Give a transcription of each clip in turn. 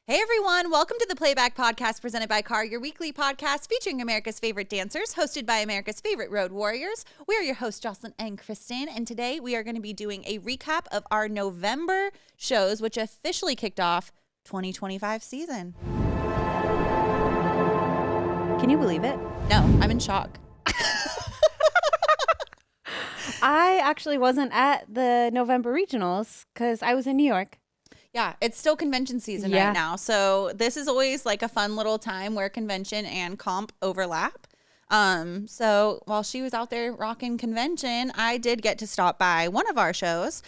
Hey everyone, welcome to the Playback podcast presented by CAR, your weekly podcast featuring America's favorite dancers, hosted by America's favorite road warriors. We are your hosts, Jocelyn and Kristyn, and today we are going to be doing a recap of our November shows, which officially kicked off 2025 season. Can you believe it? No, I'm in shock. I actually wasn't at the November regionals because I was in New York. Yeah, it's still convention season right now. So this is always like a fun little time where convention and comp overlap. So while she was out there rocking convention, I did get to stop by one of our shows.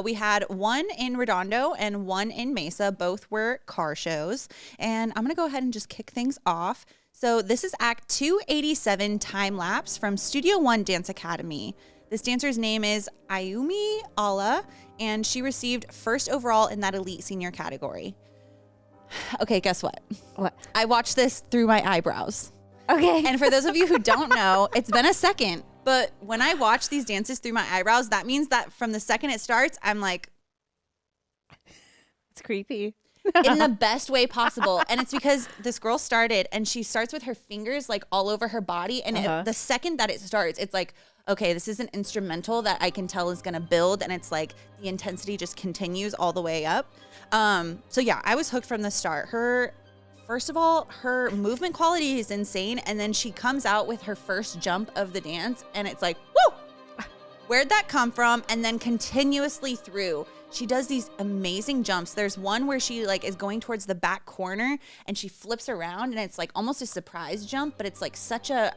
We had one in Redondo and one in Mesa. Both were car shows. And I'm going to go ahead and just kick things off. So this is Act 287 Time Lapse from Studio One Dance Academy. This dancer's name is Ayumi Alla, and she received first overall in that elite senior category. Okay, guess what? What? I watched this through my eyebrows. Okay. And for those of you who don't know, it's been a second, but when I watch these dances through my eyebrows, that means that from the second it starts, I'm like, it's creepy. in the best way possible. And it's because this girl started and she starts with her fingers like all over her body. And the second that it starts, it's like, okay, this is an instrumental that I can tell is going to build. And it's like the intensity just continues all the way up. So yeah, I was hooked from the start. First of all, her movement quality is insane. And then she comes out with her first jump of the dance and it's like, woo, where'd that come from? And then continuously through, she does these amazing jumps. There's one where she like is going towards the back corner and she flips around and it's like almost a surprise jump, but it's like such an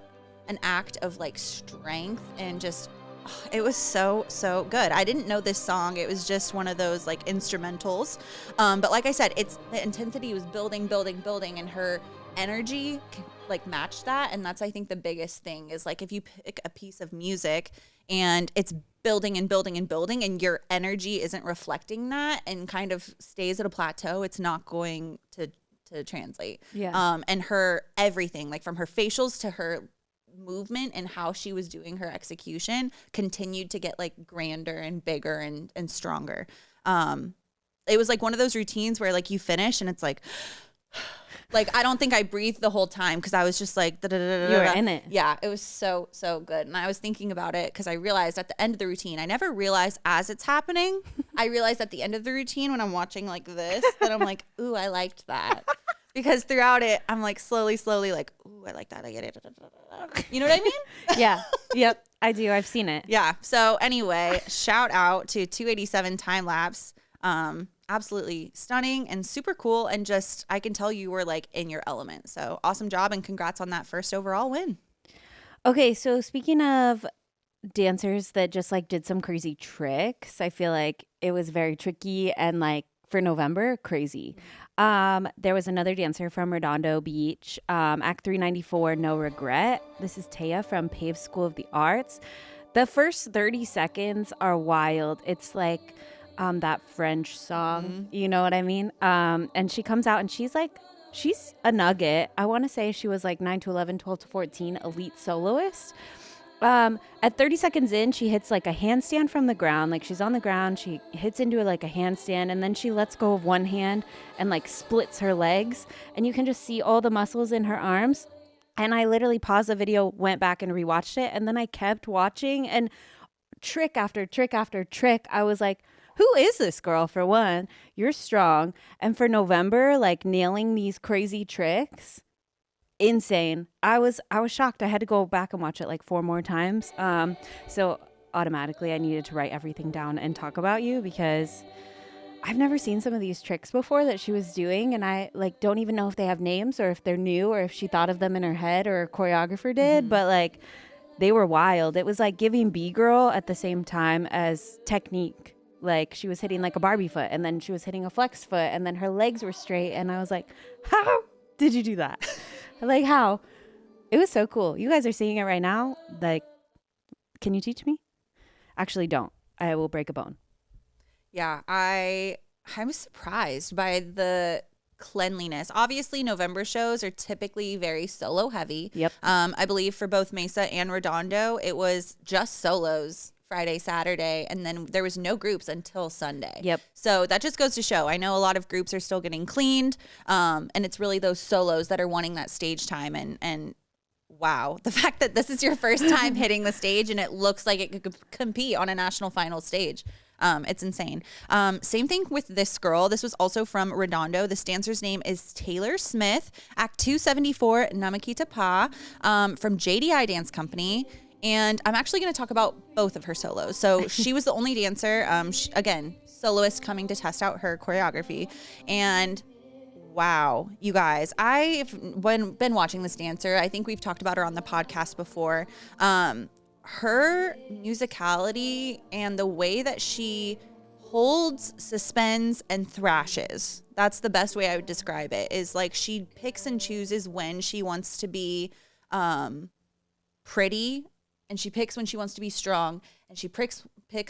act of like strength and just, it was so good. I didn't know this song. It was just one of those like instrumentals. But like I said, the intensity was building and her energy like matched that. And that's, I think, the biggest thing is like if you pick a piece of music and it's building and your energy isn't reflecting that and kind of stays at a plateau, it's not going to translate. Yeah. And her everything, like from her facials to her movement and how she was doing her execution continued to get like grander and bigger and stronger. It was like one of those routines where like you finish and it's like I don't think I breathed the whole time because I was just like you were in it. Yeah, it was so good. And I was thinking about it because I realized at the end of the routine, I never realized as it's happening. I realized at the end of the routine when I'm watching like this that I'm like, ooh, I liked that. Because throughout it, I'm like slowly like, ooh, I like that. I get it. You know what I mean? Yeah. Yep. I do. I've seen it. Yeah. So anyway, shout out to 287 Time Lapse. Absolutely stunning and super cool. And just, I can tell you were like in your element. So awesome job and congrats on that first overall win. Okay. So speaking of dancers that just like did some crazy tricks, I feel like it was very tricky and like for November, crazy. There was another dancer from Redondo Beach, Act 394, No Regret. This is Taya from Pave School of the Arts. The first 30 seconds are wild. It's like that French song, you know what I mean? And she comes out and she's a nugget. I want to say she was like 9 to 11, 12 to 14 elite soloist. At 30 seconds in, she hits like a handstand from the ground. Like she's on the ground, she hits into like a handstand and then she lets go of one hand and like splits her legs. And you can just see all the muscles in her arms. And I literally paused the video, went back and rewatched it. And then I kept watching and trick after trick after trick. I was like, who is this girl? For one, you're strong. And for November, like nailing these crazy tricks. Insane. I was shocked. I had to go back and watch it like 4 more times. So automatically I needed to write everything down and talk about you because I've never seen some of these tricks before that she was doing. And I like don't even know if they have names or if they're new or if she thought of them in her head or a choreographer did. But like they were wild. It was like giving B-girl at the same time as technique. Like she was hitting like a Barbie foot and then she was hitting a flex foot and then her legs were straight. And I was like, how did you do that? Like how? It was so cool. You guys are seeing it right now. Like, can you teach me? Actually, don't. I will break a bone. Yeah, I was surprised by the cleanliness. Obviously, November shows are typically very solo heavy. Yep. I believe for both Mesa and Redondo, it was just solos Friday, Saturday, and then there was no groups until Sunday. Yep. So that just goes to show. I know a lot of groups are still getting cleaned, and it's really those solos that are wanting that stage time. And wow, the fact that this is your first time hitting the stage and it looks like it could compete on a national final stage. It's insane. Same thing with this girl. This was also from Redondo. This dancer's name is Taylor Smith, Act 274, Namakita Pa, from JDI Dance Company. And I'm actually going to talk about both of her solos. So she was the only dancer, again, soloist coming to test out her choreography. And wow, you guys, I've been watching this dancer. I think we've talked about her on the podcast before. Her musicality and the way that she holds, suspends, and thrashes. That's the best way I would describe it, is like she picks and chooses when she wants to be pretty, and she picks when she wants to be strong, and she picks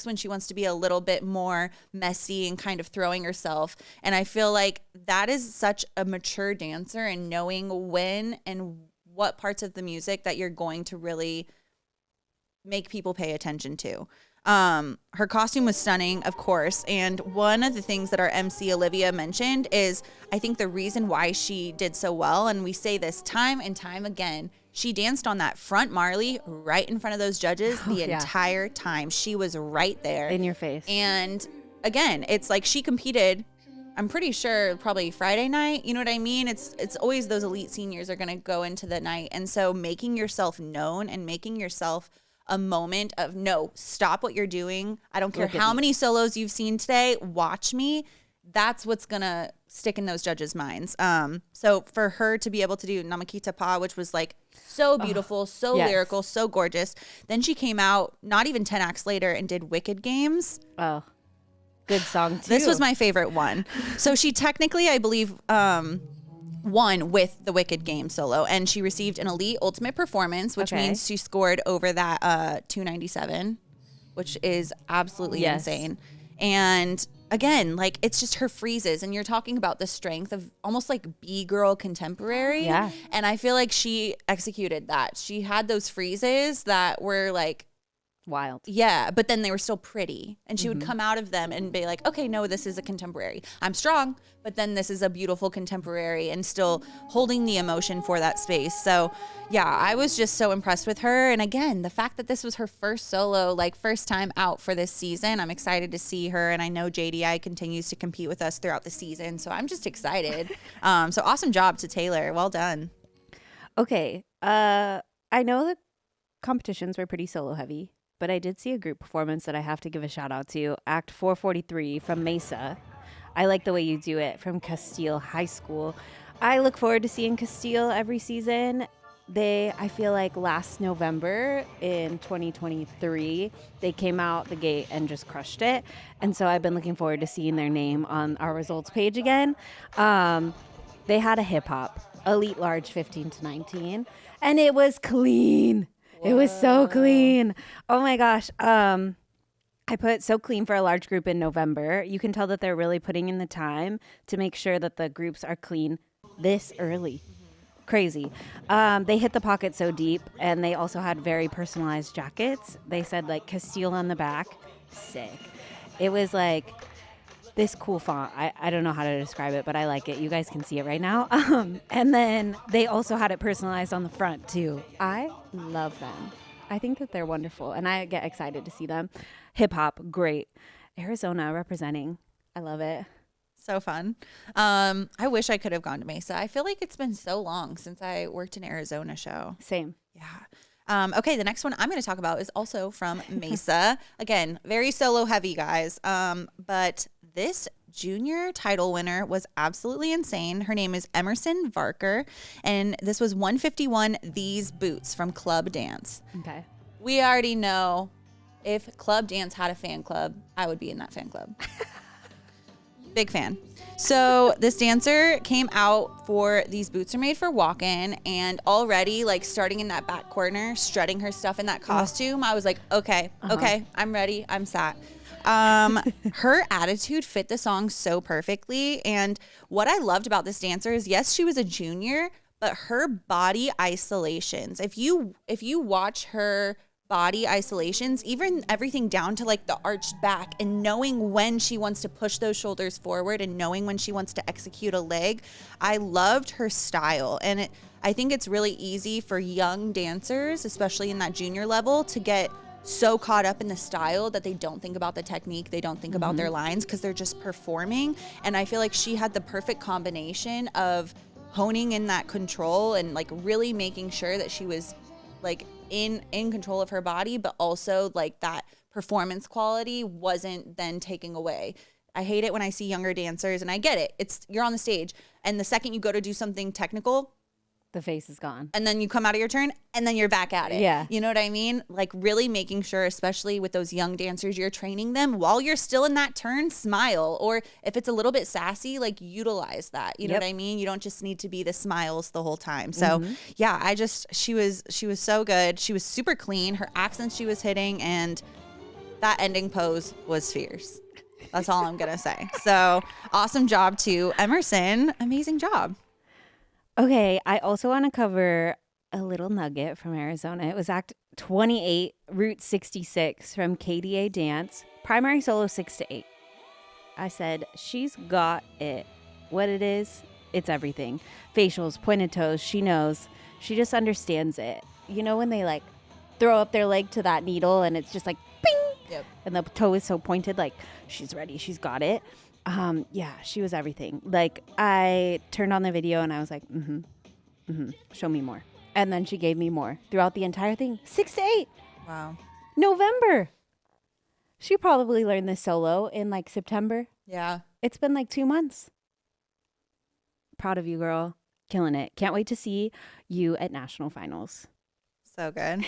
when she wants to be a little bit more messy and kind of throwing herself. And I feel like that is such a mature dancer, and knowing when and what parts of the music that you're going to really make people pay attention to. Her costume was stunning, of course. And one of the things that our MC Olivia mentioned is, I think the reason why she did so well, and we say this time and time again, she danced on that front Marley right in front of those judges the entire time. She was right there. In your face. And again, it's like she competed, I'm pretty sure, probably Friday night. You know what I mean? It's always those elite seniors are going to go into the night. And so making yourself known and making yourself a moment of, no, stop what you're doing. I don't care how many solos you've seen today. Watch me. That's what's going to stick in those judges' minds. So for her to be able to do Namakita Pa, which was like so beautiful, lyrical, so gorgeous. Then she came out not even 10 acts later and did Wicked Games. Oh, good song too. This was my favorite one. So she technically, I believe, won with the Wicked Game solo, and she received an elite ultimate performance, which means she scored over that 297, which is absolutely insane. And again, like, it's just her freezes, and you're talking about the strength of almost like B-girl contemporary. Yeah. And I feel like she executed that. She had those freezes that were like wild. Yeah, but then they were still pretty, and she would come out of them and be like, okay, no, this is a contemporary. I'm strong, but then this is a beautiful contemporary, and still holding the emotion for that space. So yeah, I was just so impressed with her. And again, the fact that this was her first solo, like first time out for this season, I'm excited to see her. And I know JDI continues to compete with us throughout the season, so I'm just excited. So awesome job to Taylor. Well done. Okay. I know the competitions were pretty solo heavy, but I did see a group performance that I have to give a shout out to. Act 443 from Mesa. I Like the Way You Do It from Castile High School. I look forward to seeing Castile every season. I feel like last November in 2023, they came out the gate and just crushed it. And so I've been looking forward to seeing their name on our results page again. They had a hip hop, Elite Large 15 to 19, and it was clean. Whoa. It was so clean. Oh my gosh. I put so clean for a large group in November. You can tell that they're really putting in the time to make sure that the groups are clean this early. Crazy. They hit the pocket so deep, and they also had very personalized jackets. They said like Castile on the back. Sick. It was like this cool font. I don't know how to describe it, but I like it. You guys can see it right now. And then they also had it personalized on the front too. I love them. I think that they're wonderful, and I get excited to see them. Hip hop, great. Arizona representing. I love it. So fun. I wish I could have gone to Mesa. I feel like it's been so long since I worked an Arizona show. Same. Yeah. Okay, the next one I'm going to talk about is also from Mesa. Again, very solo heavy, guys. But this junior title winner was absolutely insane. Her name is Emerson Varker, and this was 151 These Boots from Club Dance. Okay. We already know if Club Dance had a fan club, I would be in that fan club. Big fan. So this dancer came out for These Boots Are Made for Walkin', and already like starting in that back corner, strutting her stuff in that costume, I was like, okay, I'm ready. I'm sat. Her attitude fit the song so perfectly. And what I loved about this dancer is, yes, she was a junior, but her body isolations, if you watch her body isolations, even everything down to like the arched back, and knowing when she wants to push those shoulders forward and knowing when she wants to execute a leg. I loved her style. And I think it's really easy for young dancers, especially in that junior level, to get so caught up in the style that they don't think about the technique. They don't think about their lines because they're just performing. And I feel like she had the perfect combination of honing in that control and like really making sure that she was like in control of her body, but also like that performance quality wasn't then taking away. I hate it when I see younger dancers, and I get it. You're on the stage, and the second you go to do something technical, the face is gone. And then you come out of your turn and then you're back at it. Yeah. You know what I mean? Like really making sure, especially with those young dancers, you're training them while you're still in that turn, smile. Or if it's a little bit sassy, like utilize that. You know what I mean? You don't just need to be the smiles the whole time. So yeah, she was so good. She was super clean. Her accents she was hitting, and that ending pose was fierce. That's all I'm going to say. So awesome job to Emerson. Amazing job. Okay, I also want to cover a little nugget from Arizona. It was Act 28, Route 66 from KDA Dance, primary solo 6 to 8. I said, she's got it. What it is, it's everything. Facials, pointed toes, she knows. She just understands it. You know when they like throw up their leg to that needle and it's just like, bing! Yep. And the toe is so pointed, like she's ready, she's got it. Yeah, she was everything. Like I turned on the video and I was like, show me more. And then she gave me more throughout the entire thing. 6 to 8. Wow. November. She probably learned this solo in like September. Yeah. It's been like 2 months. Proud of you, girl. Killing it. Can't wait to see you at national finals. So good.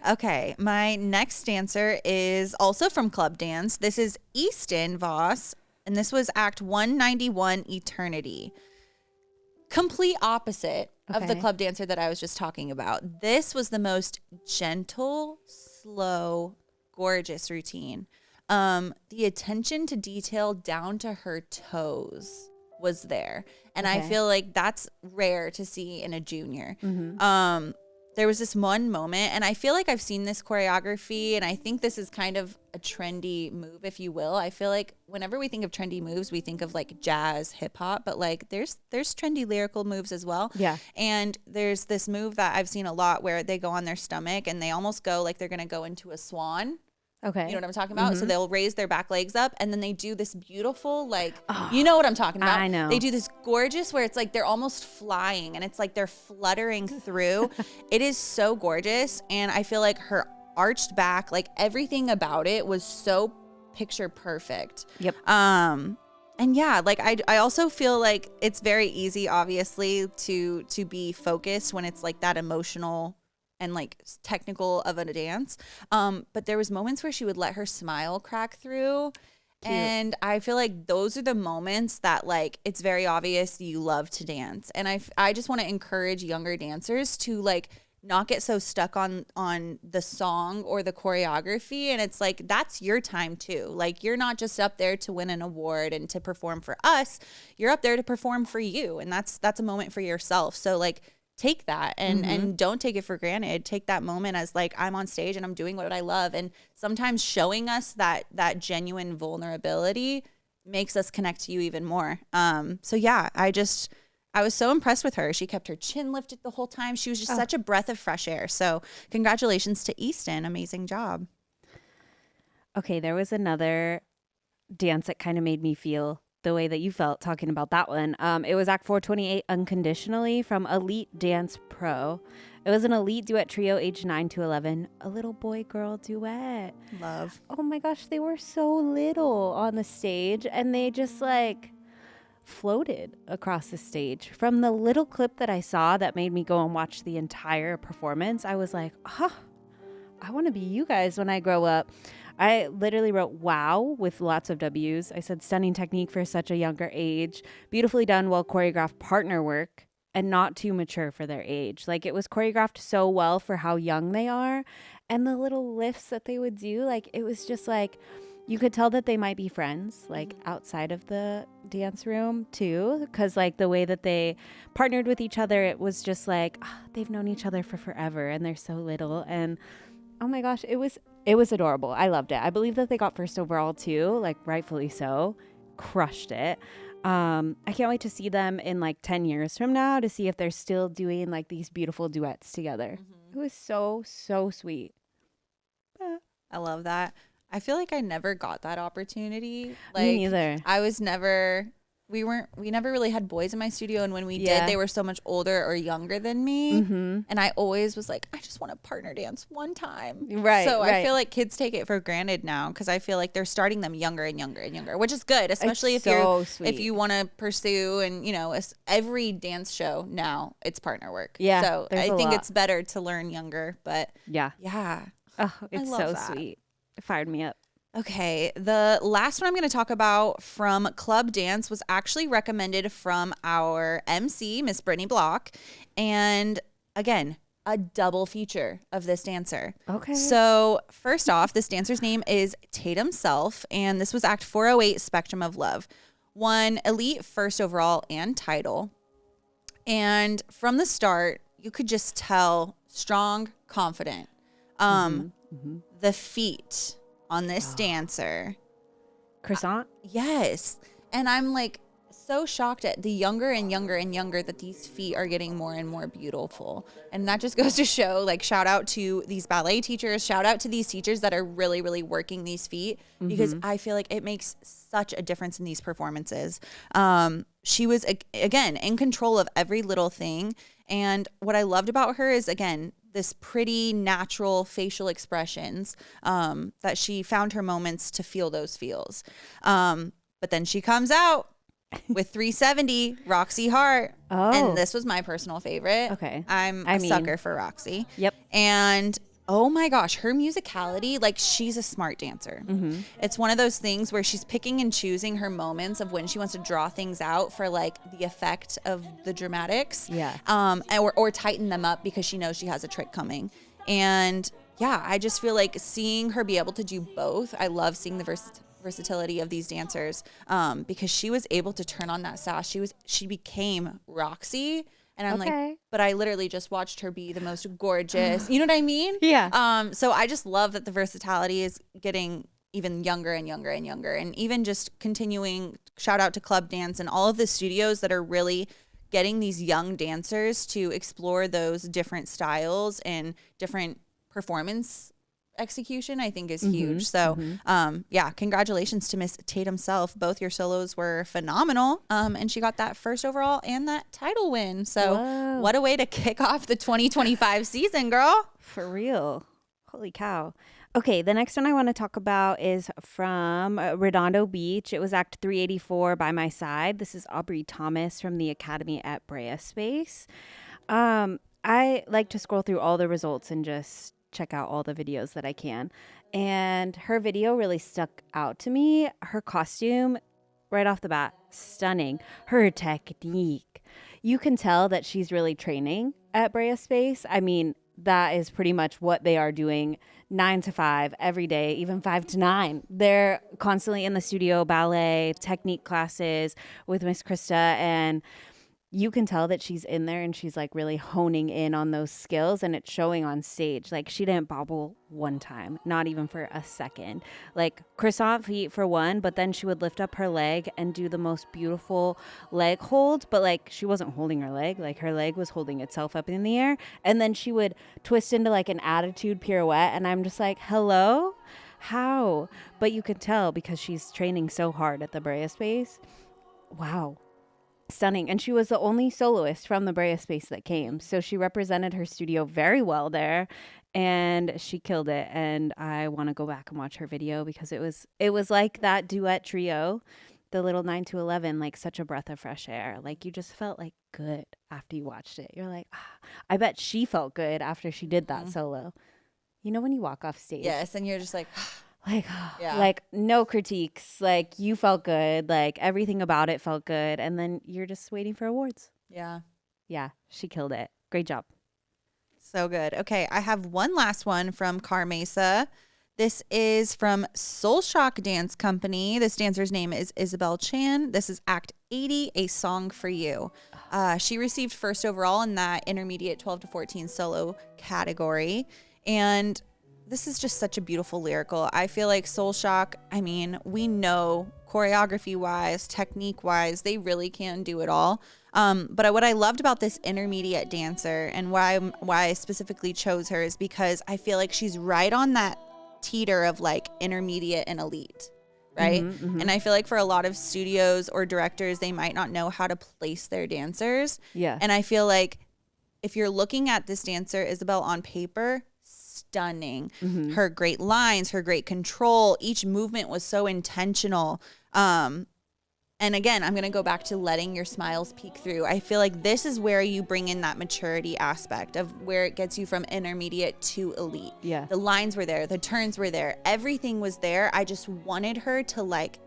Okay. My next dancer is also from Club Dance. This is Easton Voss. And this was Act 191, Eternity. Complete opposite of the club dancer that I was just talking about. This was the most gentle, slow, gorgeous routine. The attention to detail down to her toes was there. And I feel like that's rare to see in a junior. There was this one moment, and I feel like I've seen this choreography, and I think this is kind of a trendy move, if you will. I feel like whenever we think of trendy moves, we think of like jazz, hip hop, but like there's trendy lyrical moves as well. Yeah. And there's this move that I've seen a lot where they go on their stomach and they almost go like they're gonna go into a swan. Okay. You know what I'm talking about? So they'll raise their back legs up and then they do this beautiful, like, you know what I'm talking about? I know. They do this gorgeous where it's like they're almost flying and it's like they're fluttering through. It is so gorgeous. And I feel like her arched back, like everything about it was so picture perfect. Yep. And yeah, like I also feel like it's very easy, obviously, to be focused when it's like that emotional and like technical of a dance. But there was moments where she would let her smile crack through. Cute. And I feel like those are the moments that like, it's very obvious you love to dance. And I just want to encourage younger dancers to like not get so stuck on the song or the choreography. And it's like, that's your time too. Like you're not just up there to win an award and to perform for us. You're up there to perform for you. And that's a moment for yourself. So like, take that and don't take it for granted. Take that moment as like, I'm on stage and I'm doing what I love. And sometimes showing us that genuine vulnerability makes us connect to you even more. So yeah, I was so impressed with her. She kept her chin lifted the whole time. She was just such a breath of fresh air. So congratulations to Easton. Amazing job. Okay, there was another dance that kind of made me feel the way that you felt talking about that one. It was Act 428, Unconditionally from Elite Dance Pro. It was an elite duet trio aged 9 to 11, a little boy-girl duet. Love. Oh my gosh, they were so little on the stage and they just like floated across the stage. From the little clip that I saw that made me go and watch the entire performance, I was like, I want to be you guys when I grow up. I literally wrote wow with lots of W's. I said stunning technique for such a younger age, beautifully done, well choreographed partner work, and not too mature for their age. Like it was choreographed so well for how young they are, and the little lifts that they would do, like it was just like you could tell that they might be friends, like outside of the dance room too, because like the way that they partnered with each other, it was just like they've known each other for forever and they're so little. And Oh my gosh, it was adorable. I loved it. I believe that they got first overall too, like rightfully so. Crushed it. I can't wait to see them in like 10 years from now to see if they're still doing like these beautiful duets together. It was so sweet. I love that. I feel like I never got that opportunity. Like, me neither. I was never, we never really had boys in my studio. And when we did, they were so much older or younger than me. And I always was like, I just want to partner dance one time. Right. So I feel like kids take it for granted now because I feel like they're starting them younger and younger and younger, which is good, especially if you want to pursue and, you know, every dance show now it's partner work. Yeah. So I think it's better to learn younger, but yeah. Oh, it's so sweet. It fired me up. Okay, the last one I'm going to talk about from Club Dance was actually recommended from our MC, Miss Brittany Block. And again, a double feature of this dancer. Okay. So first off, this dancer's name is Tatum Self, and this was Act 408 Spectrum of Love. Won elite first overall and title. And from the start, you could just tell strong, confident. The feet on this dancer. Croissant? Yes. And I'm like so shocked at the younger and younger and younger that these feet are getting more and more beautiful. And that just goes to show, like, shout out to these ballet teachers, shout out to these teachers that are really, really working these feet because I feel like it makes such a difference in these performances. She was, again, in control of every little thing. And what I loved about her is, again, this pretty natural facial expressions that she found her moments to feel those feels. But then she comes out with 370, Roxy Hart. Oh. And this was my personal favorite. Okay. I'm a sucker for Roxy. Yep. And oh my gosh, her musicality, like, she's a smart dancer. It's one of those things where she's picking and choosing her moments of when she wants to draw things out for like the effect of the dramatics. Yeah. Or tighten them up because she knows she has a trick coming. And yeah, I just feel like seeing her be able to do both. I love seeing the versatility of these dancers because she was able to turn on that sass. She became Roxy. And I'm like, but I literally just watched her be the most gorgeous. You know what I mean? Yeah. So I just love that the versatility is getting even younger and younger and younger. And even just continuing, shout out to Club Dance and all of the studios that are really getting these young dancers to explore those different styles and different performance execution, I think is huge. So yeah, congratulations to Miss Tatum Self. Both your solos were phenomenal. And she got that first overall and that title win. So what a way to kick off the 2025 season, girl. For real. Holy cow. Okay, the next one I want to talk about is from Redondo Beach. It was Act 384, By My Side. This is Aubrey Thomas from the Academy at Brea Space. I like to scroll through all the results and just check out all the videos that I can. And her video really stuck out to me. Her costume, right off the bat, stunning. Her technique. You can tell that she's really training at Brea Space. I mean, that is pretty much what they are doing 9 to 5 every day, even 5 to 9. They're constantly in the studio, ballet, technique classes with Miss Krista, and you can tell that she's in there and she's like really honing in on those skills, and it's showing on stage. Like, she didn't bobble one time, not even for a second. Like, croissant feet for one, but then she would lift up her leg and do the most beautiful leg hold, but like she wasn't holding her leg, like her leg was holding itself up in the air. And then she would twist into like an attitude pirouette, and I'm just like, hello? How? But you could tell because she's training so hard at the Brea Space. Wow. Stunning. And she was the only soloist from the Brea Space that came. So she represented her studio very well there, and she killed it. And I want to go back and watch her video because it was like that duet trio, the little 9 to 11, like such a breath of fresh air. Like, you just felt like good after you watched it. You're like, I bet she felt good after she did that solo. You know, when you walk off stage. Yes. And you're just like, like no critiques, like you felt good, like everything about it felt good, and then you're just waiting for awards. Yeah, she killed it. Great job. So good. Okay, I have one last one from Mesa. This is from Soul Shock Dance Company. This dancer's name is Isabel Chan. This is Act 80, A Song for You. She received first overall in that intermediate 12 to 14 solo category, and this is just such a beautiful lyrical. I feel like Soul Shock, I mean, we know choreography wise, technique wise, they really can do it all. But what I loved about this intermediate dancer and why I specifically chose her is because I feel like she's right on that teeter of like intermediate and elite, right? And I feel like for a lot of studios or directors, they might not know how to place their dancers. Yeah. And I feel like if you're looking at this dancer, Isabel, on paper, stunning. Her great lines, her great control, each movement was so intentional. And again, I'm going to go back to letting your smiles peek through. I feel like this is where you bring in that maturity aspect of where it gets you from intermediate to elite. Yeah. The lines were there. The turns were there. Everything was there. I just wanted her to like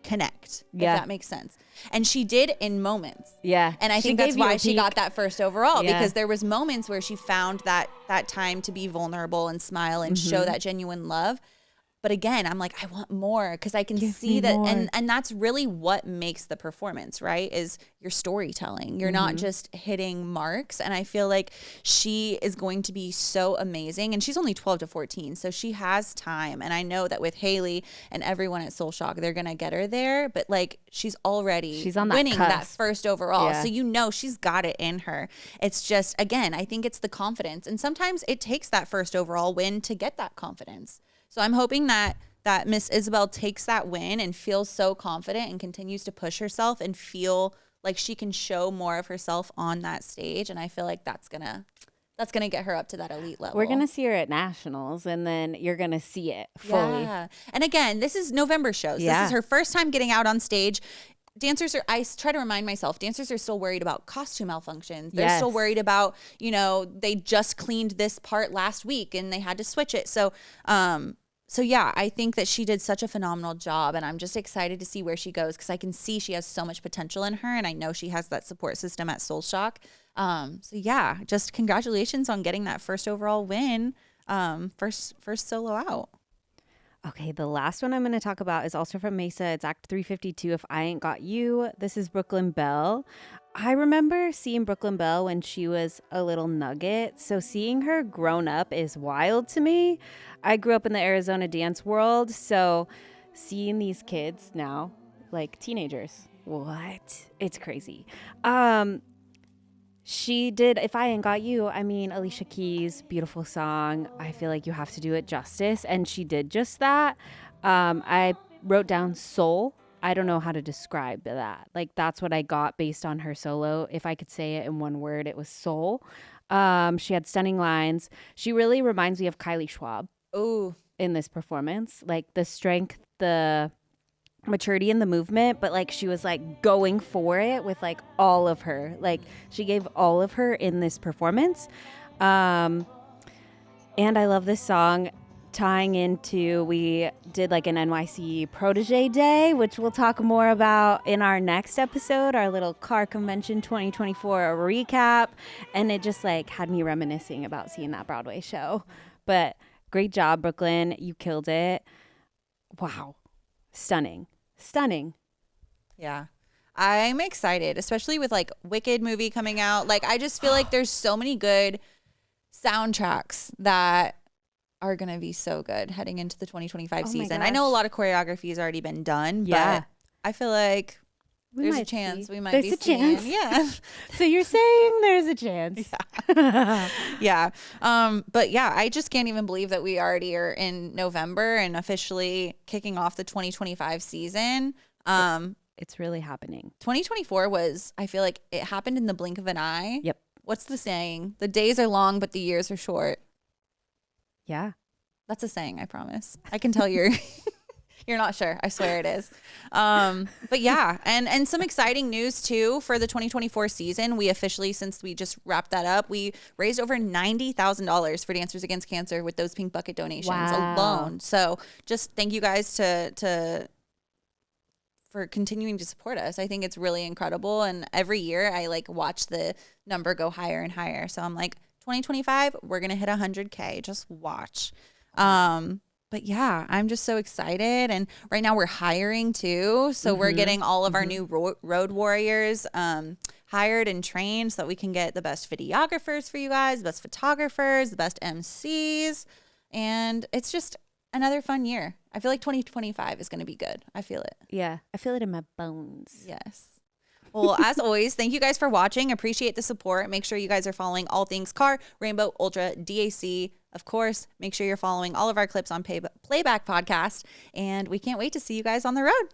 connect, if that makes sense. And she did in moments. Yeah. And I think that's why she got that first overall, because there was moments where she found that time to be vulnerable and smile and show that genuine love. But again, I'm like, I want more, because I can see that. And that's really what makes the performance, right? Is your storytelling. You're not just hitting marks. And I feel like she is going to be so amazing. And she's only 12 to 14. So she has time. And I know that with Haley and everyone at Soul Shock, they're going to get her there. But like, she's already on that winning cusp. that first overall. Yeah. So you know she's got it in her. It's just, again, I think it's the confidence. And sometimes it takes that first overall win to get that confidence. So I'm hoping that Miss Isabel takes that win and feels so confident and continues to push herself and feel like she can show more of herself on that stage. And I feel like that's gonna get her up to that elite level. We're gonna see her at nationals, and then you're gonna see it fully. Yeah. And again, this is November shows. Yeah. This is her first time getting out on stage. I try to remind myself, dancers are still worried about costume malfunctions. They're still worried about, they just cleaned this part last week and they had to switch it. So yeah, I think that she did such a phenomenal job, and I'm just excited to see where she goes, because I can see she has so much potential in her, and I know she has that support system at Soul Shock. So yeah, just congratulations on getting that first overall win, first solo out. Okay, the last one I'm going to talk about is also from Mesa. It's Act 352, If I Ain't Got You. This is Brooklyn Bell. I remember seeing Brooklyn Bell when she was a little nugget, so seeing her grown up is wild to me. I grew up in the Arizona dance world, so seeing these kids now, like teenagers, what? It's crazy. She did If I Ain't Got You. I mean, Alicia Keys, beautiful song. I feel like you have to do it justice, and she did just that. I wrote down soul. I don't know how to describe that. Like, that's what I got based on her solo. If I could say it in one word, it was soul. She had stunning lines. She really reminds me of Kylie Schwab. Ooh. In this performance. Like, the strength, the maturity in the movement, but like she was like going for it with like all of her. Like, she gave all of her in this performance. And I love this song. Tying into, we did like an NYC Protege Day, which we'll talk more about in our next episode, our little car convention 2024 recap. And it just like had me reminiscing about seeing that Broadway show. But great job, Brooklyn. You killed it. Wow. Stunning. Yeah. I'm excited, especially with like Wicked movie coming out. Like, I just feel like there's so many good soundtracks that are going to be so good heading into the 2025 season. I know a lot of choreography has already been done, but I feel like there's a chance we might be seeing. Yeah. So you're saying there's a chance. Yeah. But yeah, I just can't even believe that we already are in November and officially kicking off the 2025 season. It's really happening. 2024 was, I feel like it happened in the blink of an eye. Yep. What's the saying? The days are long, but the years are short. Yeah. That's a saying, I promise. I can tell you're not sure. I swear it is. But yeah, and some exciting news too for the 2024 season. We officially, since we just wrapped that up, we raised over $90,000 for Dancers Against Cancer with those Pink Bucket donations alone. So just thank you guys for continuing to support us. I think it's really incredible. And every year I like watch the number go higher and higher. So I'm like, 2025, we're going to hit 100K. Just watch. But yeah, I'm just so excited. And right now we're hiring too. So we're getting all of our new road warriors hired and trained so that we can get the best videographers for you guys, the best photographers, the best MCs. And it's just another fun year. I feel like 2025 is going to be good. I feel it. Yeah, I feel it in my bones. Yes. Well, as always, thank you guys for watching. Appreciate the support. Make sure you guys are following all things car, Rainbow, Ultra, DAC. Of course, make sure you're following all of our clips on Playback Podcast. And we can't wait to see you guys on the road.